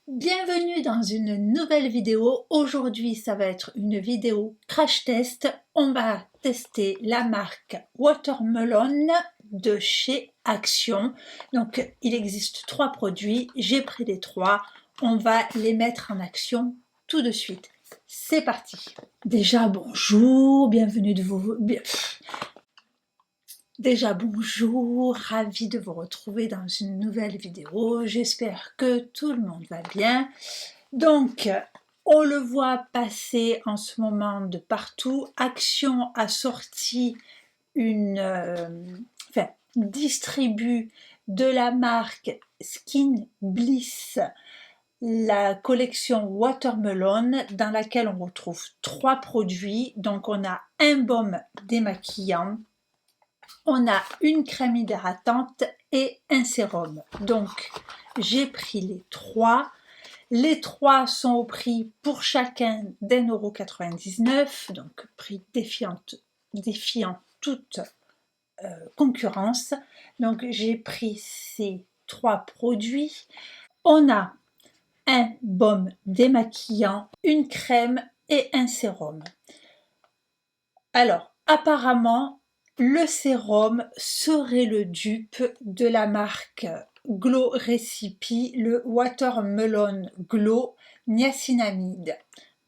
Bienvenue dans une nouvelle vidéo. Aujourd'hui, ça va être une vidéo crash test. On va tester la marque Watermelon de chez Action. Donc, il existe 3 produits. J'ai pris les 3. On va les mettre en action tout de suite. C'est parti. Déjà, bonjour. Bienvenue de vous. Déjà bonjour, ravie de vous retrouver dans une nouvelle vidéo, j'espère que tout le monde va bien. Donc, on le voit passer en ce moment de partout. Action a sorti distribue de la marque Skin Bliss la collection Watermelon dans laquelle on retrouve 3 produits. Donc on a un baume démaquillant, on a une crème hydratante et un sérum. Donc, j'ai pris les 3. Les 3 sont au prix pour chacun d'1,99 €, donc prix défiant toute concurrence. Donc, j'ai pris ces 3 produits. On a un baume démaquillant, une crème et un sérum. Alors, apparemment, le sérum serait le dupe de la marque Glow Recipe, le Watermelon Glow Niacinamide.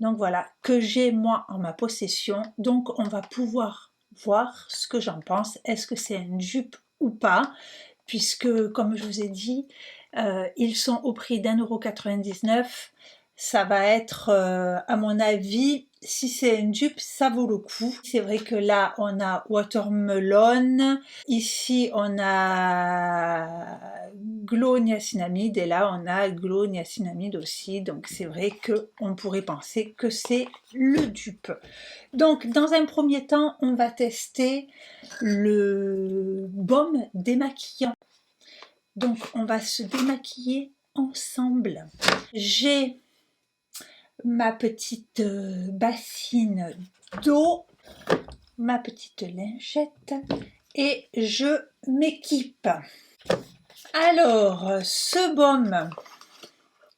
Donc voilà, que j'ai moi en ma possession. Donc on va pouvoir voir ce que j'en pense. Est-ce que c'est un dupe ou pas? Puisque, comme je vous ai dit, ils sont au prix d'1,99 €. Ça va être, à mon avis, si c'est une dupe, ça vaut le coup. C'est vrai que là, on a Watermelon, ici on a Glow Niacinamide et là on a Glow Niacinamide aussi. Donc c'est vrai qu'on pourrait penser que c'est le dupe. Donc dans un premier temps, on va tester le baume démaquillant. Donc on va se démaquiller ensemble. J'ai ma petite bassine d'eau, ma petite lingette et je m'équipe. Alors, ce baume,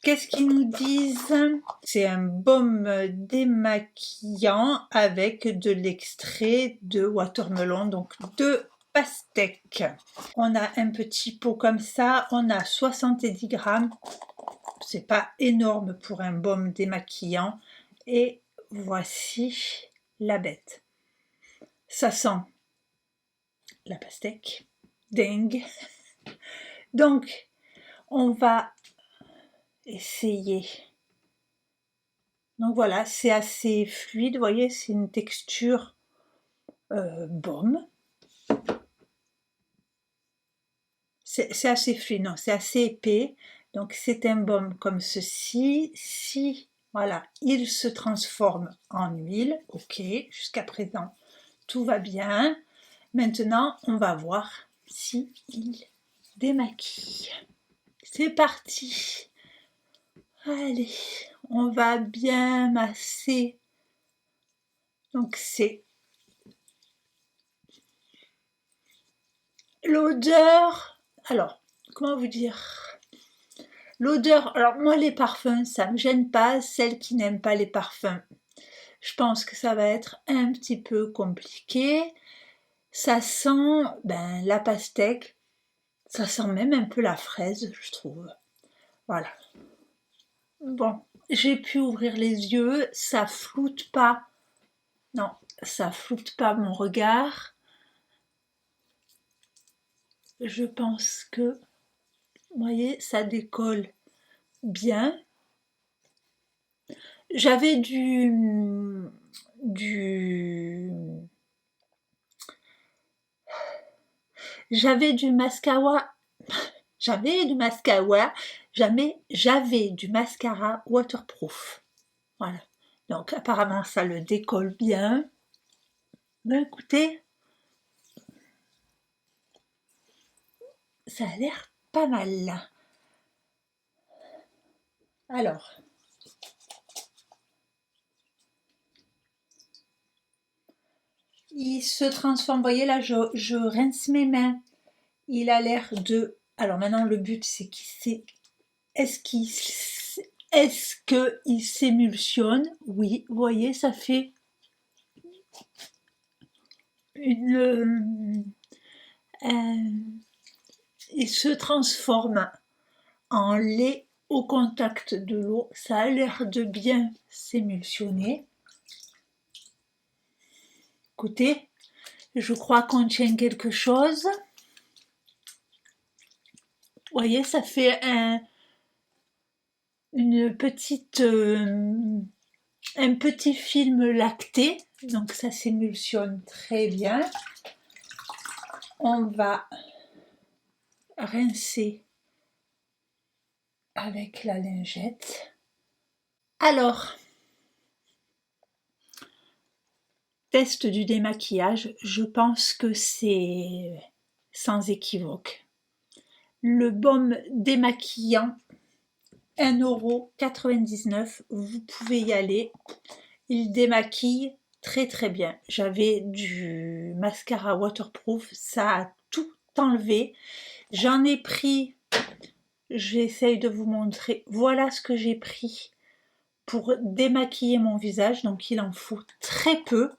qu'est-ce qu'ils nous disent? C'est un baume démaquillant avec de l'extrait de watermelon, donc de pastèque. On a un petit pot comme ça, on a 70 grammes. C'est pas énorme pour un baume démaquillant. Et voici la bête. Ça sent la pastèque. Dingue. Donc, on va essayer. Donc voilà, c'est assez fluide. Vous voyez, c'est une texture baume. C'est assez fluide, non, c'est assez épais. Donc c'est un baume comme ceci. Si, voilà, il se transforme en huile, ok, jusqu'à présent, tout va bien. Maintenant, on va voir si il démaquille. C'est parti. Allez, on va bien masser. Donc c'est l'odeur. Alors, comment vous dire? L'odeur, alors moi les parfums, ça ne me gêne pas. Celles qui n'aiment pas les parfums, je pense que ça va être un petit peu compliqué. Ça sent la pastèque, ça sent même un peu la fraise, je trouve. Voilà. Bon, j'ai pu ouvrir les yeux, ça floute pas. Non, ça floute pas mon regard. Je pense que, vous voyez, ça décolle bien. J'avais j'avais du mascara waterproof. Voilà. Donc apparemment ça le décolle bien. Ben écoutez, ça a l'air pas mal. Alors, il se transforme, vous voyez là, je rince mes mains. Il a l'air de... Alors maintenant le but c'est qu'il Est-ce qu'il s'émulsionne? Oui, vous voyez, ça fait une... il se transforme en lait au contact de l'eau. Ça a l'air de bien s'émulsionner. Écoutez, je crois qu'on tient quelque chose. Vous voyez, ça fait une petite, un petit film lacté. Donc ça s'émulsionne très bien. On va rincer avec la lingette. Alors, test du démaquillage, je pense que c'est sans équivoque. Le baume démaquillant, 1,99 €, vous pouvez y aller. Il démaquille très très bien. J'avais du mascara waterproof, ça a tout enlevé. J'en ai pris, j'essaye de vous montrer, voilà ce que j'ai pris pour démaquiller mon visage, donc il en faut très peu.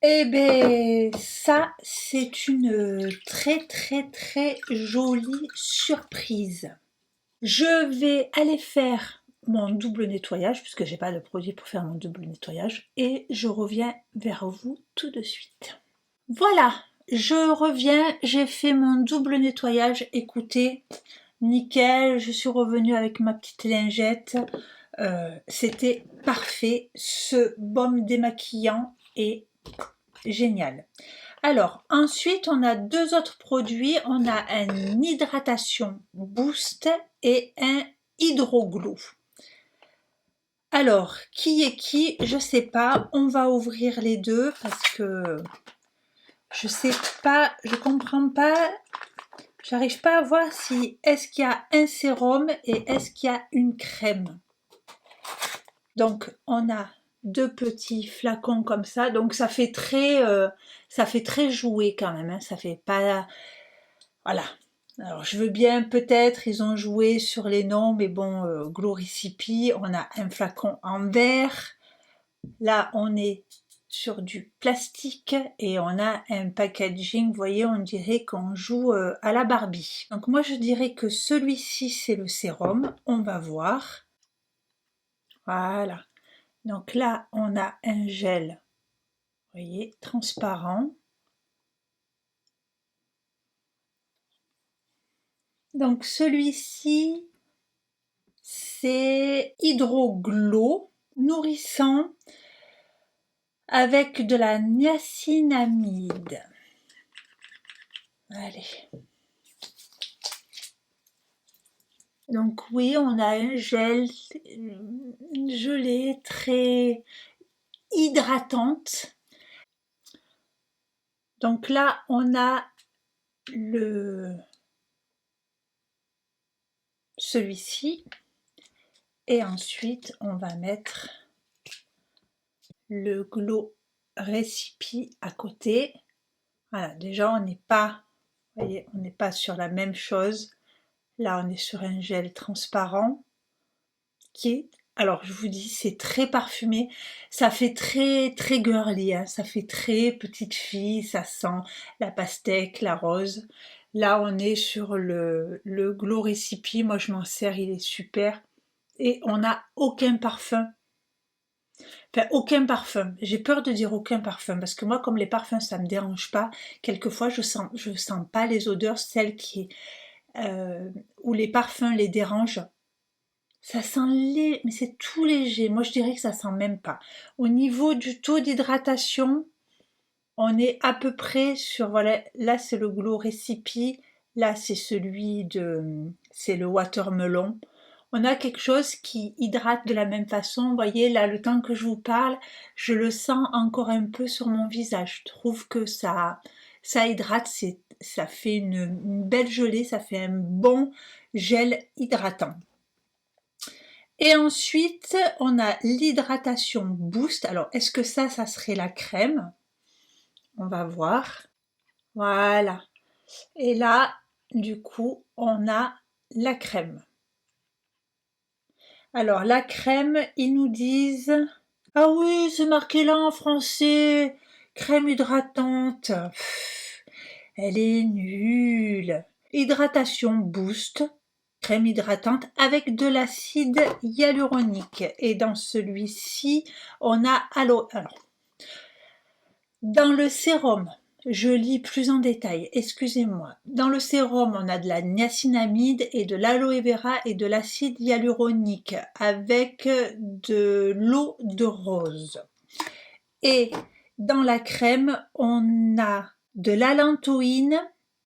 Et bien ça, c'est une très très très jolie surprise. Je vais aller faire mon double nettoyage, puisque j'ai pas de produit pour faire mon double nettoyage, et je reviens vers vous tout de suite. Voilà, je reviens, j'ai fait mon double nettoyage, écoutez, nickel, je suis revenue avec ma petite lingette, c'était parfait, ce baume démaquillant est génial. Alors, ensuite, on a deux autres produits. On a un hydratation boost et un hydroglow. Alors, qui est qui? Je sais pas. On va ouvrir les deux parce que je sais pas, je comprends pas. J'arrive pas à voir si est-ce qu'il y a un sérum et est-ce qu'il y a une crème. Donc, on a deux petits flacons comme ça, donc ça fait très joué quand même, hein. Ça fait pas, voilà. Alors je veux bien, peut-être ils ont joué sur les noms, mais bon, Gloricipi, on a un flacon en verre, là on est sur du plastique et on a un packaging, vous voyez, on dirait qu'on joue à la Barbie. Donc moi je dirais que celui-ci c'est le sérum, on va voir. Voilà. Donc là, on a un gel, vous voyez, transparent. Donc celui-ci, c'est Hydroglow, nourrissant, avec de la niacinamide. Allez. Donc oui, on a un gel, une gelée très hydratante. Donc là, on a celui-ci. Et ensuite, on va mettre le Glow Recipe à côté. Voilà, déjà, on n'est pas, vous voyez, on n'est pas sur la même chose. Là, on est sur un gel transparent qui est, alors je vous dis, c'est très parfumé. Ça fait très très girly, hein. Ça fait très petite fille. Ça sent la pastèque, la rose. Là, on est sur le Glow Recipe. Moi, je m'en sers, il est super. Et on n'a aucun parfum. Enfin, aucun parfum. J'ai peur de dire aucun parfum parce que moi, comme les parfums, ça me dérange pas. Quelquefois, je sens pas les odeurs, celles où les parfums les dérangent. Ça sent mais c'est tout léger. Moi, je dirais que ça sent même pas. Au niveau du taux d'hydratation, on est à peu près sur, voilà, là c'est le Glow Recipe, là c'est le Watermelon. On a quelque chose qui hydrate de la même façon. Vous voyez, là, le temps que je vous parle, je le sens encore un peu sur mon visage. Je trouve que ça hydrate, ça fait une belle gelée, ça fait un bon gel hydratant. Et ensuite, on a l'hydratation boost. Alors, est-ce que ça serait la crème? On va voir. Voilà. Et là, du coup, on a la crème. Alors, la crème, ils nous disent... Ah oui, c'est marqué là en français. Crème hydratante. Elle est nulle. Hydratation boost. Crème hydratante avec de l'acide hyaluronique. Et dans celui-ci, on a alors, dans le sérum, je lis plus en détail, excusez-moi. Dans le sérum, on a de la niacinamide et de l'aloe vera et de l'acide hyaluronique avec de l'eau de rose. Et dans la crème, on a de l'allantoïne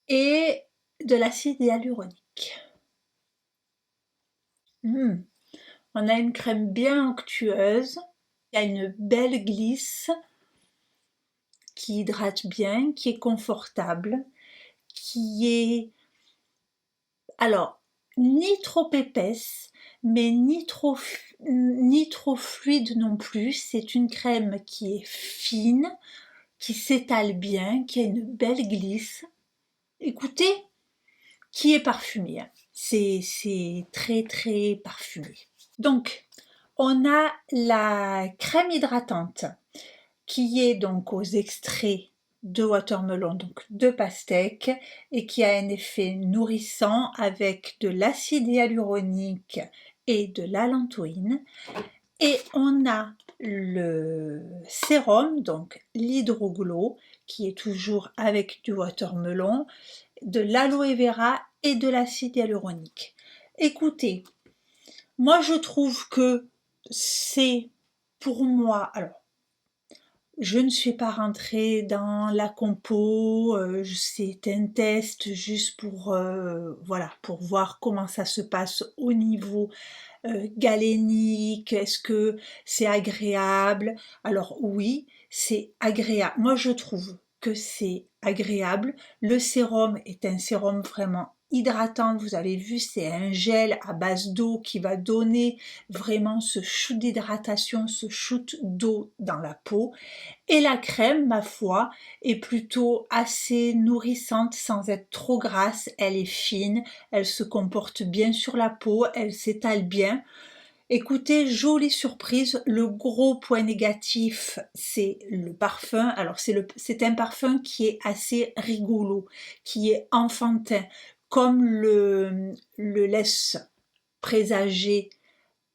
et de l'acide hyaluronique. On a une crème bien onctueuse, il y a une belle glisse qui hydrate bien, qui est confortable, qui est alors ni trop épaisse, mais ni trop fluide non plus. C'est une crème qui est fine, qui s'étale bien, qui a une belle glisse. Écoutez, qui est parfumée, hein. C'est très très parfumé. Donc, on a la crème hydratante qui est donc aux extraits de watermelon, donc de pastèque, et qui a un effet nourrissant avec de l'acide hyaluronique et de l'allantoïne. Et on a le sérum, donc l'hydroglow, qui est toujours avec du watermelon, de l'aloe vera et de l'acide hyaluronique. Écoutez, moi je trouve que c'est pour moi, alors je ne suis pas rentrée dans la compo, c'est un test juste pour, voilà, pour voir comment ça se passe au niveau galénique, est-ce que c'est agréable? Alors oui, c'est agréable. Moi je trouve que c'est agréable. Le sérum est un sérum vraiment hydratant, vous avez vu, c'est un gel à base d'eau qui va donner vraiment ce shoot d'hydratation, ce shoot d'eau dans la peau. Et la crème, ma foi, est plutôt assez nourrissante sans être trop grasse, elle est fine, elle se comporte bien sur la peau, elle s'étale bien. Écoutez, jolie surprise, le gros point négatif, c'est le parfum. Alors c'est un parfum qui est assez rigolo, qui est enfantin, comme le laisse présager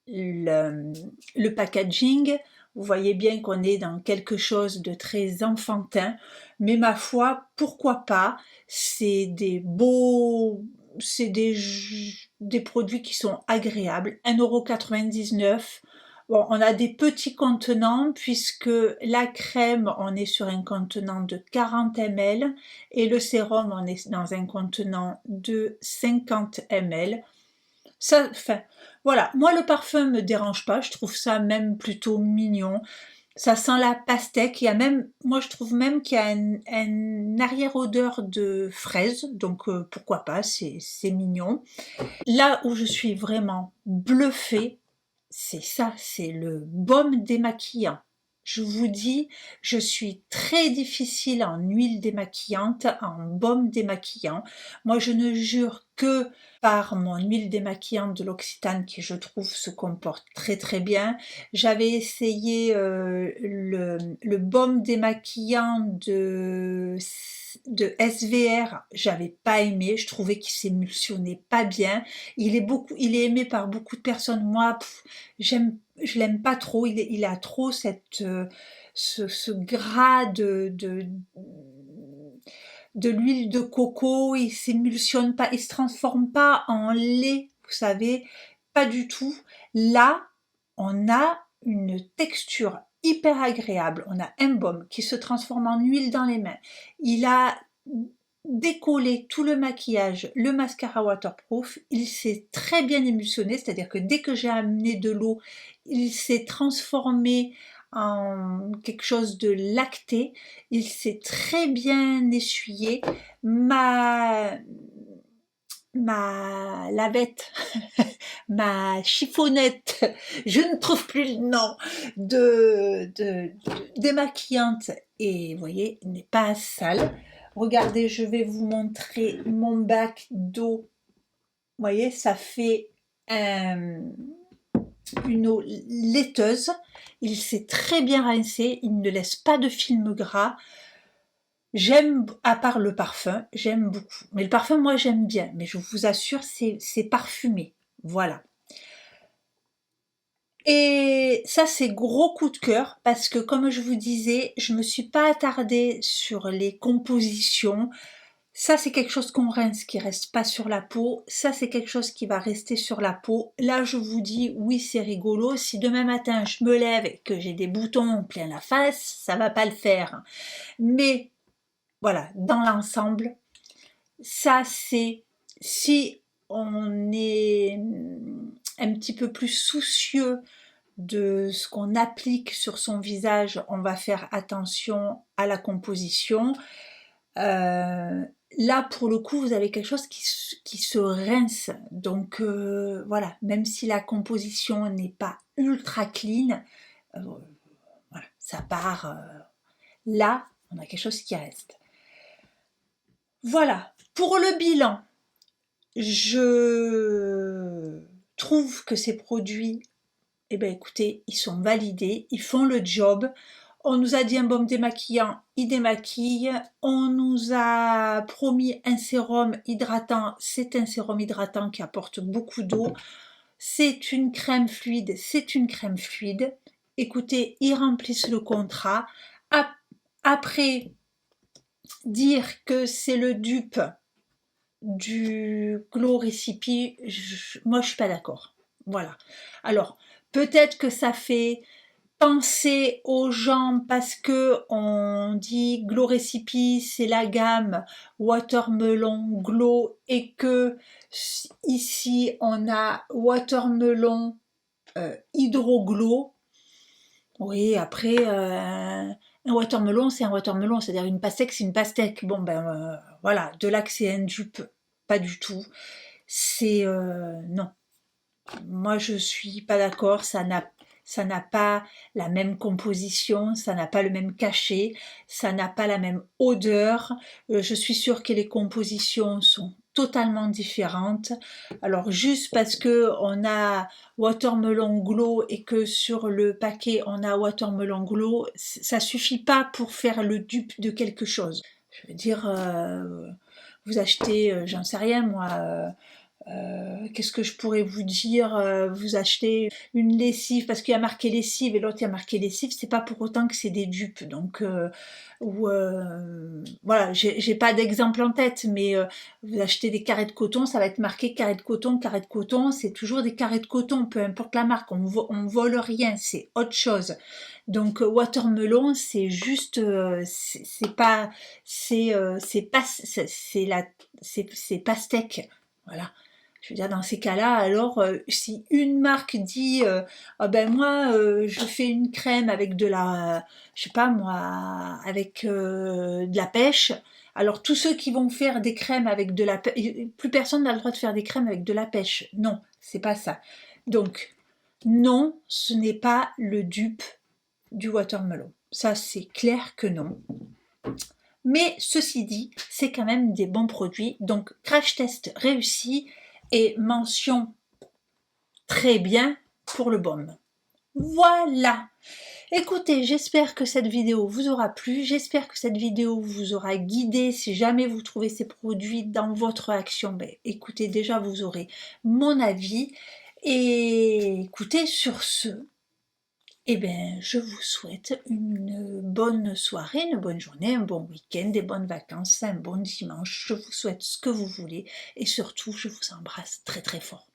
le packaging. Vous voyez bien qu'on est dans quelque chose de très enfantin, mais ma foi, pourquoi pas, c'est des beaux, c'est des produits qui sont agréables, 1,99 €. Bon, on a des petits contenants puisque la crème, on est sur un contenant de 40 ml et le sérum, on est dans un contenant de 50 ml. Ça, enfin, voilà, moi le parfum me dérange pas, je trouve ça même plutôt mignon. Ça sent la pastèque, il y a même, moi je trouve même qu'il y a un arrière-odeur de fraise, donc pourquoi pas, c'est mignon. Là où je suis vraiment bluffée, c'est ça, c'est le baume démaquillant. Je vous dis, je suis très difficile en huile démaquillante, en baume démaquillant. Moi, je ne jure que par mon huile démaquillante de l'Occitane qui, je trouve, se comporte très très bien. J'avais essayé le baume démaquillant de SVR, j'avais pas aimé, je trouvais qu'il s'émulsionnait pas bien. Il est aimé par beaucoup de personnes. Moi, je l'aime pas trop. Il a trop ce gras de l'huile de coco. Il s'émulsionne pas, il se transforme pas en lait, vous savez, pas du tout. Là, on a une texture hyper agréable. On a un baume qui se transforme en huile dans les mains. Il a décollé tout le maquillage, le mascara waterproof, il s'est très bien émulsionné, c'est-à-dire que dès que j'ai amené de l'eau, il s'est transformé en quelque chose de lacté, il s'est très bien essuyé. Ma lavette, ma chiffonnette, je ne trouve plus le nom, démaquillante, et vous voyez, n'est pas sale. Regardez, je vais vous montrer mon bac d'eau. Vous voyez, ça fait un une eau laiteuse, il sait très bien rincer, il ne laisse pas de film gras. J'aime, à part le parfum, j'aime beaucoup. Mais le parfum, moi, j'aime bien. Mais je vous assure, c'est parfumé. Voilà. Et ça, c'est gros coup de cœur parce que, comme je vous disais, je me suis pas attardée sur les compositions. Ça, c'est quelque chose qu'on rince, qui reste pas sur la peau. Ça, c'est quelque chose qui va rester sur la peau. Là, je vous dis, oui, c'est rigolo. Si demain matin, je me lève et que j'ai des boutons plein la face, ça va pas le faire. Mais, voilà, dans l'ensemble, ça, c'est, si on est un petit peu plus soucieux de ce qu'on applique sur son visage, on va faire attention à la composition. Là, pour le coup, vous avez quelque chose qui se rince. Donc, voilà, même si la composition n'est pas ultra clean, voilà, ça part. Là, on a quelque chose qui reste. Voilà, pour le bilan, je trouve que ces produits, eh bien écoutez, ils sont validés, ils font le job. On nous a dit un baume démaquillant, il démaquille. On nous a promis un sérum hydratant, c'est un sérum hydratant qui apporte beaucoup d'eau. C'est une crème fluide, c'est une crème fluide. Écoutez, ils remplissent le contrat. Après, dire que c'est le dupe du Glow Recipe, moi je suis pas d'accord. Voilà. Alors, peut-être que ça fait penser aux gens parce que on dit Glow Recipe, c'est la gamme Watermelon Glow et que ici on a Watermelon Hydro Glow. Oui, après, un watermelon, c'est un watermelon, c'est-à-dire une pastèque, c'est une pastèque. Bon, ben voilà, de là que c'est un dupe, pas du tout. C'est non. Moi, je suis pas d'accord, ça n'a pas la même composition, ça n'a pas le même cachet, ça n'a pas la même odeur. Je suis sûre que les compositions sont totalement différentes. Alors juste parce que on a Watermelon Glow et que sur le paquet on a Watermelon Glow, ça suffit pas pour faire le dupe de quelque chose. Je veux dire, vous achetez, j'en sais rien moi, qu'est-ce que je pourrais vous dire, vous achetez une lessive parce qu'il y a marqué lessive et l'autre il y a marqué lessive, c'est pas pour autant que c'est des dupes. Donc voilà, j'ai pas d'exemple en tête, mais vous achetez des carrés de coton, ça va être marqué carré de coton, c'est toujours des carrés de coton, peu importe la marque, on vole rien, c'est autre chose. Donc watermelon, c'est juste, c'est pas, c'est pastèque, voilà. Je veux dire, dans ces cas-là, alors, si une marque dit, ah ben moi, je fais une crème avec de la, je sais pas moi, avec de la pêche. Alors tous ceux qui vont faire des crèmes avec de la pêche, plus personne n'a le droit de faire des crèmes avec de la pêche. Non, c'est pas ça. Donc non, ce n'est pas le dupe du watermelon. Ça, c'est clair que non. Mais ceci dit, c'est quand même des bons produits. Donc crash test réussi et mention très bien pour le baume. Voilà. Écoutez, j'espère que cette vidéo vous aura plu, j'espère que cette vidéo vous aura guidé. Si jamais vous trouvez ces produits dans votre action, ben, écoutez, déjà vous aurez mon avis. Et écoutez, sur ce, eh bien, je vous souhaite une bonne soirée, une bonne journée, un bon week-end, des bonnes vacances, un bon dimanche. Je vous souhaite ce que vous voulez et surtout, je vous embrasse très très fort.